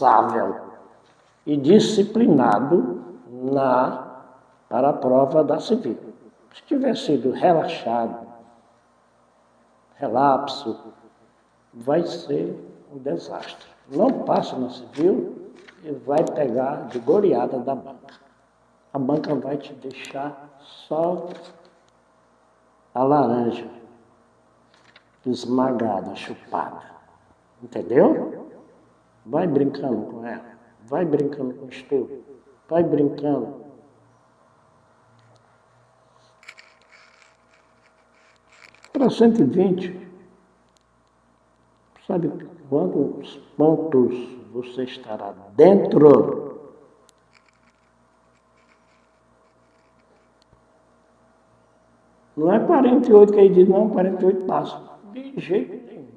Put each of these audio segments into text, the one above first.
responsável e disciplinado para a prova da civil. Se tiver sido relaxado, relapso, vai ser um desastre. Não passa na civil e vai pegar de goleada da banca. A banca vai te deixar só a laranja esmagada, chupada. Entendeu? Vai brincando com ela. Vai brincando com o estudo. Vai brincando. Para 120, sabe quantos pontos você estará dentro? Não é 48 que ele diz, não, 48 passa. De jeito nenhum.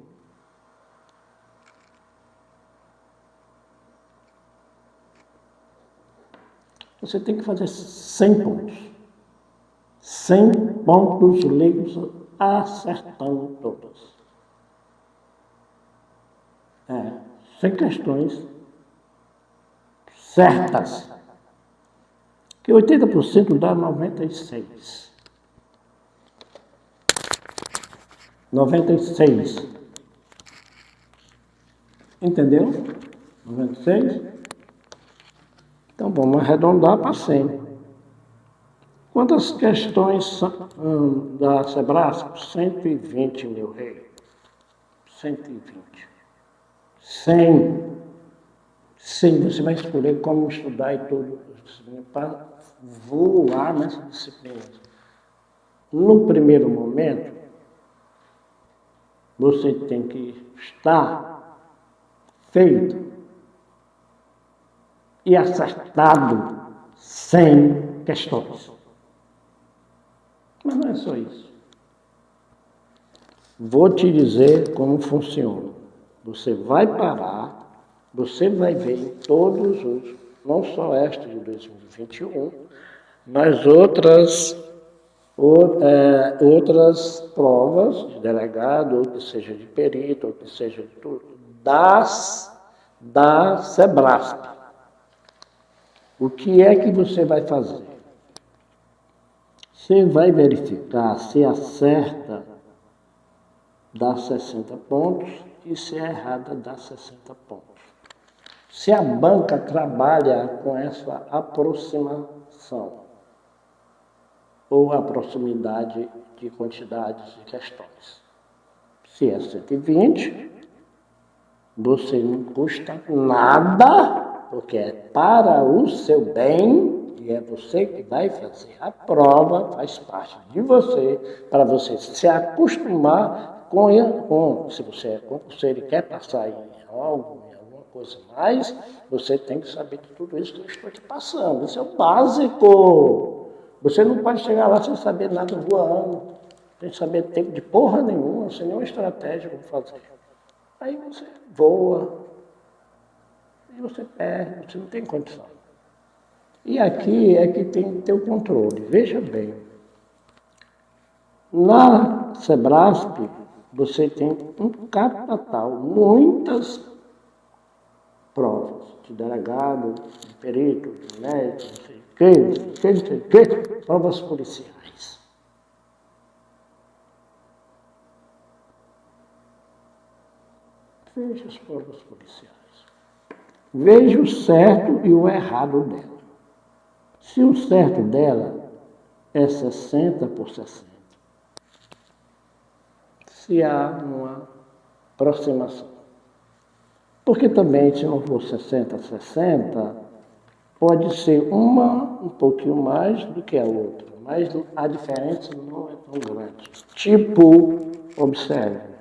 Você tem que fazer 100 pontos. 100 pontos lidos acertando todas. 100 questões certas. Que 80% dá 96. 96. Entendeu? 96? Então vamos arredondar para 100. Quantas questões da Sebrasp? 120, meu rei. 120. 100. 100. Você vai escolher como estudar e tudo para voar nessa disciplina. No primeiro momento, você tem que estar feito e acertado 100 questões. Mas não é só isso. Vou te dizer como funciona. Você vai parar, você vai ver em todos os, não só esta de 2021, mas outras provas de delegado, ou que seja de perito, ou que seja de tudo, da Sebrasp. O que é que você vai fazer? Você vai verificar se acerta, dá 60 pontos, e se é errada, dá 60 pontos. Se a banca trabalha com essa aproximação, ou a proximidade de quantidades de questões. Se é 120, você não custa nada, porque é para o seu bem, e é você que vai fazer a prova, faz parte de você, para você se acostumar com se você é concurseiro e quer passar em algo, em alguma coisa mais, você tem que saber de tudo isso que eu estou te passando. Isso é o básico. Você não pode chegar lá sem saber nada voando, sem saber tempo de porra nenhuma, sem nenhuma estratégia como fazer. Aí você voa e você perde, você não tem condição. E aqui é que tem que ter o controle. Veja bem, na Sebrasp você tem um catatal, muitas provas de delegado, de perito, de médico, não sei o que, provas policiais. Veja as provas policiais. Veja o certo e o errado dela. Se o certo dela é 60 por 60, se há uma aproximação. Porque também, se não for 60 a 60, pode ser uma um pouquinho mais do que a outra, mas a diferença não é tão grande. Tipo, observe.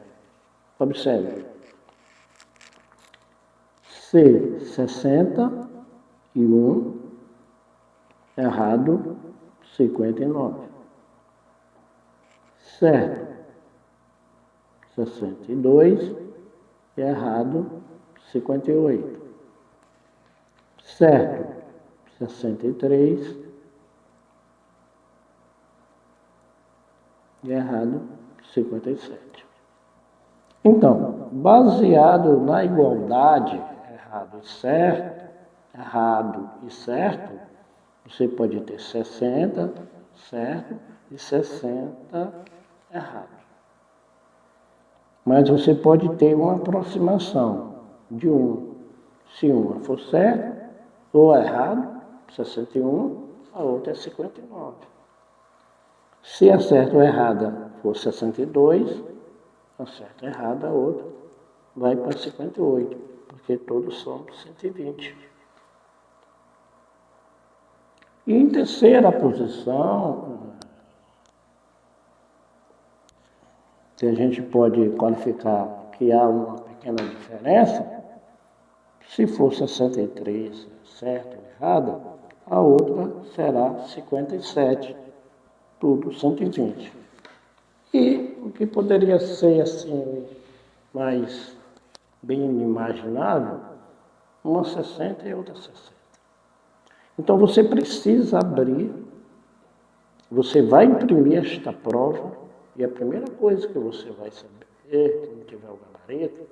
C, 61, errado, 59. Certo, 62, errado, 58. Certo, 63, e errado, 57. Então, baseado na igualdade, errado errado e certo, você pode ter 60 certo e 60 errado. Mas você pode ter uma aproximação de se uma for certa ou errado, 61, a outra é 59. Se a certa ou errada for 62, a certa ou errada, a outra vai para 58, porque todos são 120. E em terceira posição, que a gente pode qualificar que há uma pequena diferença, se for 63, certo ou errada, a outra será 57, tudo 120. E o que poderia ser assim, mais bem inimaginável, uma 60 e outra 60. Então você precisa abrir, você vai imprimir esta prova, e a primeira coisa que você vai saber, quando tiver o gabarito,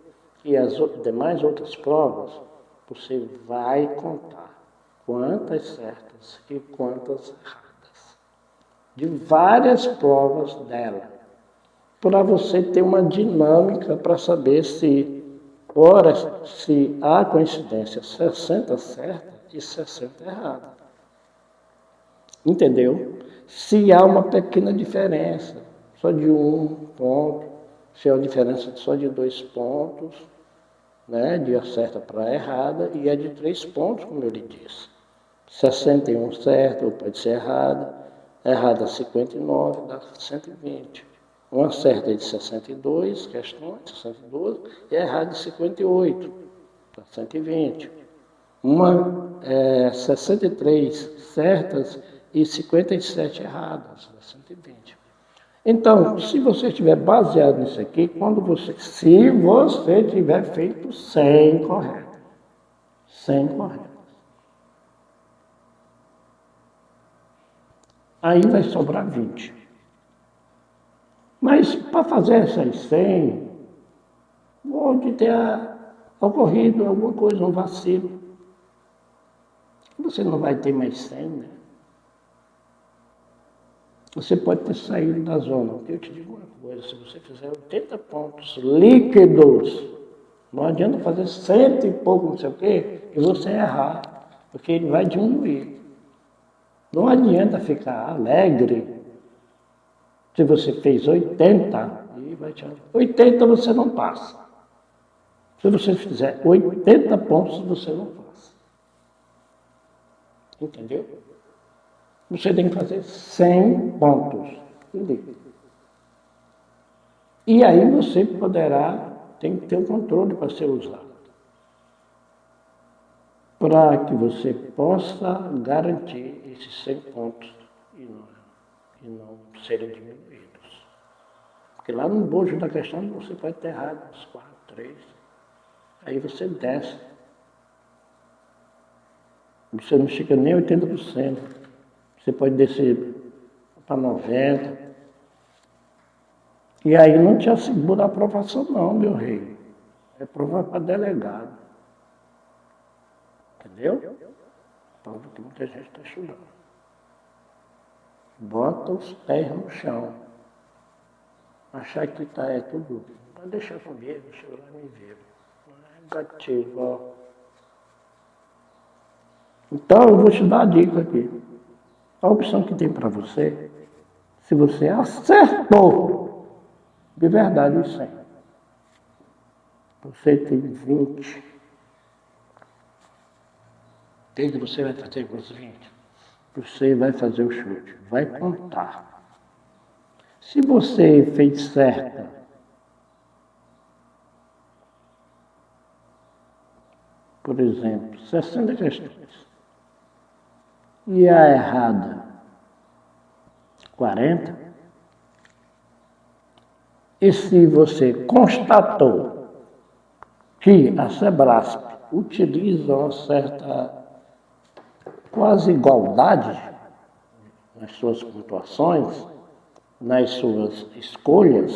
e as demais outras provas, você vai contar quantas certas e quantas erradas, de várias provas dela, para você ter uma dinâmica para saber se há coincidência 60 certa e 60 errada. Entendeu? Se há uma pequena diferença, só de 1 ponto, se há uma diferença só de 2 pontos, né, de certa para errada, e é de 3 pontos, como eu lhe disse. 61 certo, ou pode ser errada 59, dá 120. Uma certa é de 62 questões, 62, e errada de 58, dá 120. Uma 63 certas e 57 erradas, dá 120. Então, se você estiver baseado nisso aqui, se você tiver feito 100 corretas, 100 corretas, aí vai sobrar 20. Mas para fazer essas 100, pode ter ocorrido alguma coisa, um vacilo. Você não vai ter mais 100, né? Você pode ter saído da zona. Eu te digo uma coisa, se você fizer 80 pontos líquidos, não adianta fazer 100 e pouco, não sei o quê, e você errar, porque ele vai diminuir. Não adianta ficar alegre se você fez 80, e vai te 80 você não passa. Se você fizer 80 pontos, você não passa. Entendeu? Você tem que fazer 100 pontos. E aí você tem que ter o controle para ser usado. Para que você possa garantir esses 100 pontos e não serem diminuídos. Porque lá no bojo da questão você pode ter errado uns 4, 3. Aí você desce. Você não chega nem 80%. Você pode descer para 90%. E aí não te assegura a aprovação não, meu rei. É prova para delegado. Entendeu? Prova que muita gente está estudando. Bota os pés no chão. Achar que é tudo. Pode deixar comigo, deixa eu lá me ver. É negativo, ó. Então eu vou te dar a dica aqui. A opção que tem para você, se você acertou de verdade os 100, você tem 20. O que você vai fazer com os 20? Você vai fazer o chute, vai contar. Se você fez certa, por exemplo, 60 questões, e a errada 40, e se você constatou que a Sebrasp utiliza uma certa quase igualdade nas suas pontuações, nas suas escolhas,